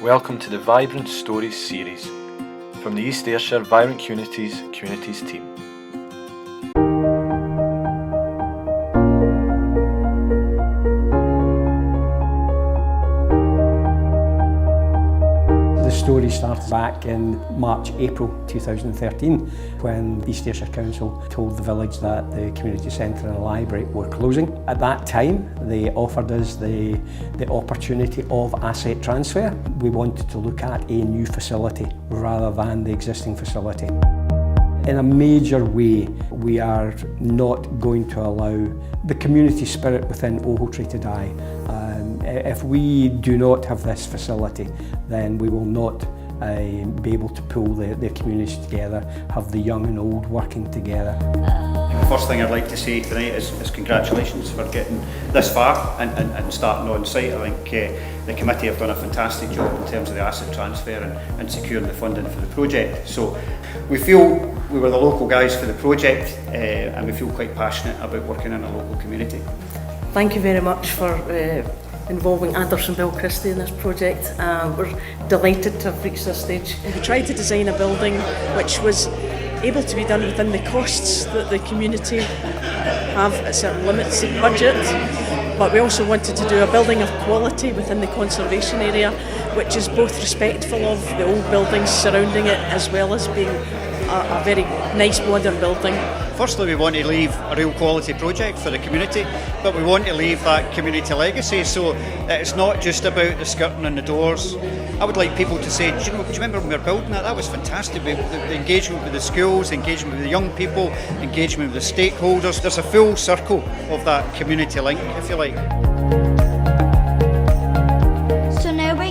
Welcome to the Vibrant Stories series from the East Ayrshire Vibrant Communities team. The story started back in March-April 2013 when East Ayrshire Council told the village that the community centre and library were closing. At that time they offered us the opportunity of asset transfer. We wanted to look at a new facility rather than the existing facility. In a major way, we are not going to allow the community spirit within Ochiltree to die. If we do not have this facility, then we will not be able to pull the community together, have the young and old working together. The first thing I'd like to say tonight is congratulations for getting this far and starting on site. I think the committee have done a fantastic job in terms of the asset transfer and securing the funding for the project. So we feel we were the local guys for the project and we feel quite passionate about working in a local community. Thank you very much for involving Andersonville Christie in this project. We're delighted to have reached this stage. We tried to design a building which was able to be done within the costs that the community have at certain limits of budget, but we also wanted to do a building of quality within the conservation area, which is both respectful of the old buildings surrounding it as well as being a very nice modern building. Firstly, we want to leave a real quality project for the community, but we want to leave that community legacy so that it's not just about the skirting and the doors. I would like people to say, do you remember when we were building that? That was fantastic. The engagement with the schools, engagement with the young people, engagement with the stakeholders. There's a full circle of that community link, if you like.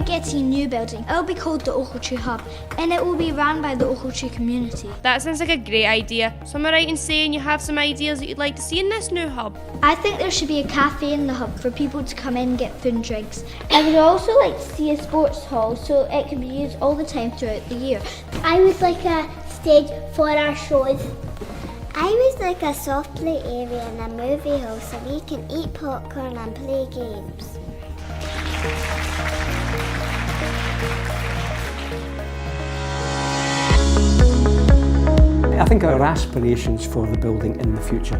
Getting a new building. It will be called the Ochiltree Hub and it will be run by the Ochiltree community. That sounds like a great idea. So am I right in saying you have some ideas that you'd like to see in this new hub? I think there should be a cafe in the hub for people to come in and get food and drinks. I would also like to see a sports hall so it can be used all the time throughout the year. I would like a stage for our shows. I would like a soft play area and a movie hall so we can eat popcorn and play games. I think our aspirations for the building in the future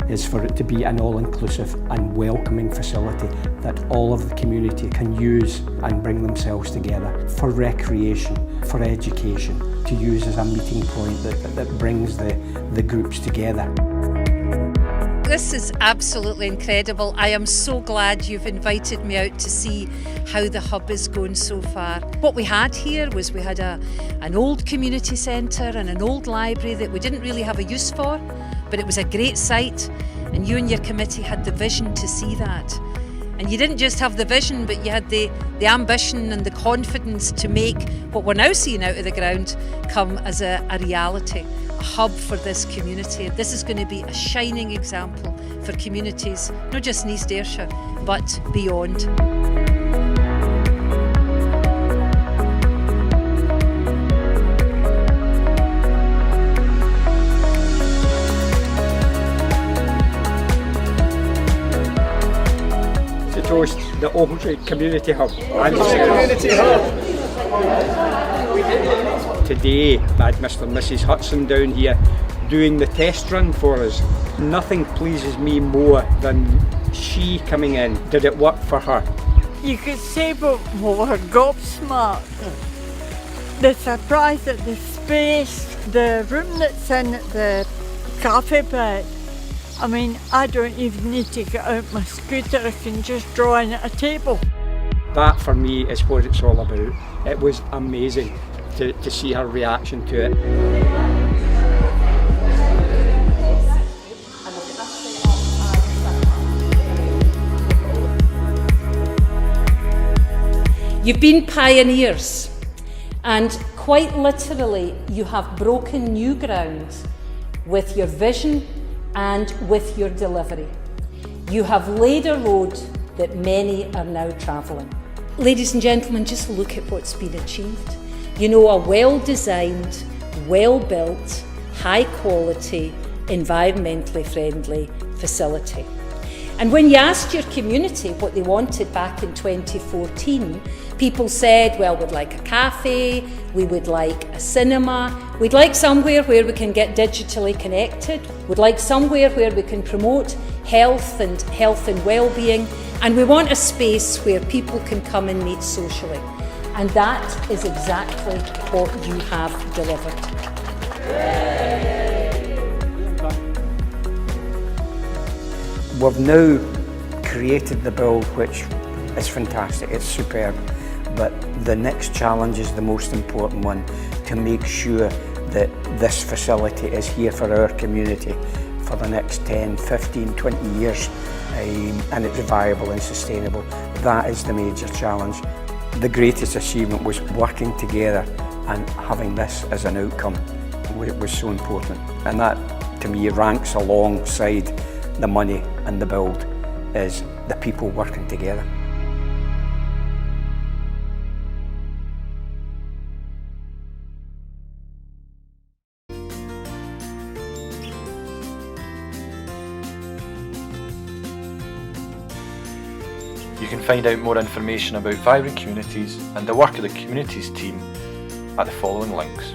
is for it to be an all-inclusive and welcoming facility that all of the community can use and bring themselves together for recreation, for education, to use as a meeting point that brings the groups together. This is absolutely incredible. I am so glad you've invited me out to see how the hub is going so far. What we had here was we had an old community centre and an old library that we didn't really have a use for, but it was a great site and you and your committee had the vision to see that. And you didn't just have the vision, but you had the ambition and the confidence to make what we're now seeing out of the ground come as a reality. A hub for this community. This is going to be a shining example for communities, not just in East Ayrshire, but beyond. To toast the Ochiltree Community Hub. Community Hub! Today I had Mr and Mrs Hudson down here doing the test run for us. Nothing pleases me more than she coming in. Did it work for her? You could say we were gobsmacked. The surprise at the space, the room that's in the cafe bed. I mean, I don't even need to get out my scooter, I can just draw in at a table. That for me is what it's all about. It was amazing to see her reaction to it. You've been pioneers and quite literally you have broken new ground with your vision and with your delivery. You have laid a road that many are now travelling. Ladies and gentlemen, just look at what's been achieved. You know, a well-designed, well-built, high-quality, environmentally friendly facility. And when you asked your community what they wanted back in 2014, People said, well, we'd like a cafe, we would like a cinema, we'd like somewhere where we can get digitally connected, we'd like somewhere where we can promote health and well-being, and we want a space where people can come and meet socially. And that is exactly what you have delivered. We've now created the build, which is fantastic, it's superb, but the next challenge is the most important one, to make sure that this facility is here for our community for the next 10, 15, 20 years, and it's viable and sustainable. That is the major challenge. The greatest achievement was working together and having this as an outcome. It was so important, and that to me ranks alongside the money and the build, is the people working together. You can find out more information about Vibrant Communities and the work of the Communities team at the following links.